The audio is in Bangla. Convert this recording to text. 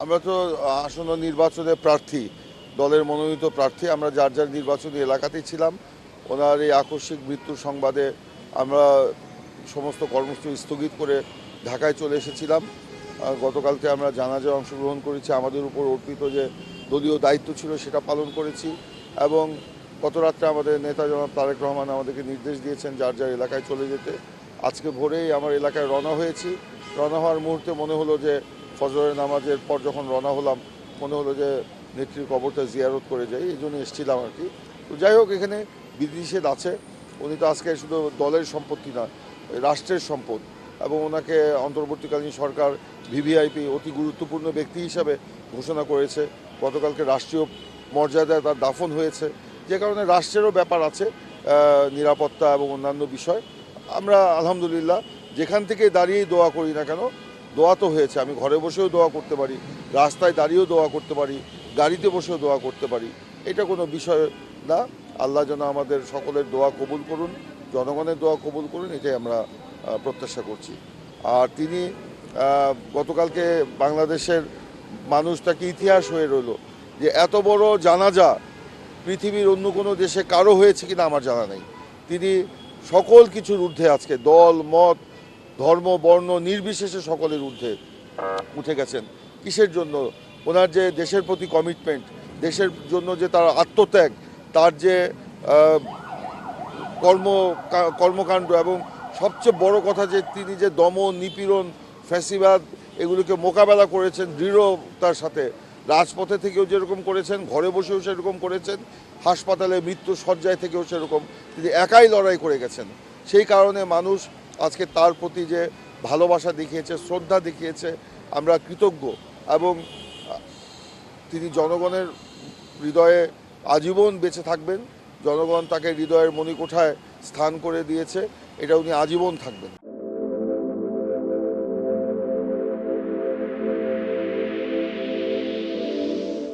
আমরা তো আসন্ন নির্বাচনে প্রার্থী, দলের মনোনীত প্রার্থী। আমরা যার যার নির্বাচনী এলাকাতেই ছিলাম। ওনার এই আকস্মিক মৃত্যুর সংবাদে আমরা সমস্ত কর্মসূচি স্থগিত করে ঢাকায় চলে এসেছিলাম। গতকালকে আমরা জানাজায় অংশগ্রহণ করেছি, আমাদের উপর অর্পিত যে দলীয় দায়িত্ব ছিল সেটা পালন করেছি এবং গত রাত্রে আমাদের নেতা জনাব তারেক রহমান আমাদেরকে নির্দেশ দিয়েছেন যার যার এলাকায় চলে যেতে। আজকে ভোরেই আমার এলাকায় রওনা হয়েছি। রওনা হওয়ার মুহূর্তে মনে হলো যে ফজরের নামাজের পর যখন রওনা হলাম মনে হলো যে নেত্রীর কবরটা জিয়ারত করে যাই, এই জন্য এসেছিলাম আর কি। তো যাই হোক, এখানে বিধিনিষেধ আছে। উনি তো আজকে শুধু দলের সম্পত্তি নয়, রাষ্ট্রের সম্পদ, এবং ওনাকে অন্তর্বর্তীকালীন সরকার ভিভিআইপি অতি গুরুত্বপূর্ণ ব্যক্তি হিসাবে ঘোষণা করেছে। গতকালকে রাষ্ট্রীয় মর্যাদায় তার দাফন হয়েছে, যে কারণে রাষ্ট্রেরও ব্যাপার আছে, নিরাপত্তা এবং অন্যান্য বিষয়। আমরা আলহামদুলিল্লাহ যেখান থেকে দাঁড়িয়েই দোয়া করি না কেন, দোয়া তো হয়েছে। আমি ঘরে বসেও দোয়া করতে পারি, রাস্তায় দাঁড়িয়েও দোয়া করতে পারি, গাড়িতে বসেও দোয়া করতে পারি। এটা কোনো বিষয় না। আল্লাহ যেন আমাদের সকলের দোয়া কবুল করুন, জনগণের দোয়া কবুল করুন, এটাই আমরা প্রত্যাশা করছি। আর তিনি গতকালকে বাংলাদেশের মানুষটাকে ইতিহাস হয়ে রইল যে এত বড় জানাজা পৃথিবীর অন্য কোনো দেশে কারো হয়েছে কিনা আমার জানা নেই। তিনি সকল কিছুর ঊর্ধ্বে, আজকে দল মত ধর্ম বর্ণ নির্বিশেষে সকলের ঊর্ধ্বে উঠে গেছেন। কিসের জন্য? ওনার যে দেশের প্রতি কমিটমেন্ট, দেশের জন্য যে তার আত্মত্যাগ, তার যে কর্মকাণ্ড, এবং সবচেয়ে বড় কথা যে তিনি যে দমন নিপীড়ন ফ্যাসিবাদ এগুলোকে মোকাবেলা করেছেন দৃঢ়তার সাথে। রাজপথে থেকেও যেরকম করেছেন, ঘরে বসেও সেরকম করেছেন, হাসপাতালে মৃত্যু শয্যায় থেকেও সেরকম তিনি একাই লড়াই করে গেছেন। সেই কারণে মানুষ আজকে তার প্রতি যে ভালোবাসা দেখিয়েছে, শ্রদ্ধা দেখিয়েছে, আমরা কৃতজ্ঞ। এবং তিনি জনগণের হৃদয়ে আজীবন বেঁচে থাকবেন। জনগণ তাকে হৃদয়ের মণিকোঠায় স্থান করে দিয়েছে, এটা উনি আজীবন থাকবেন।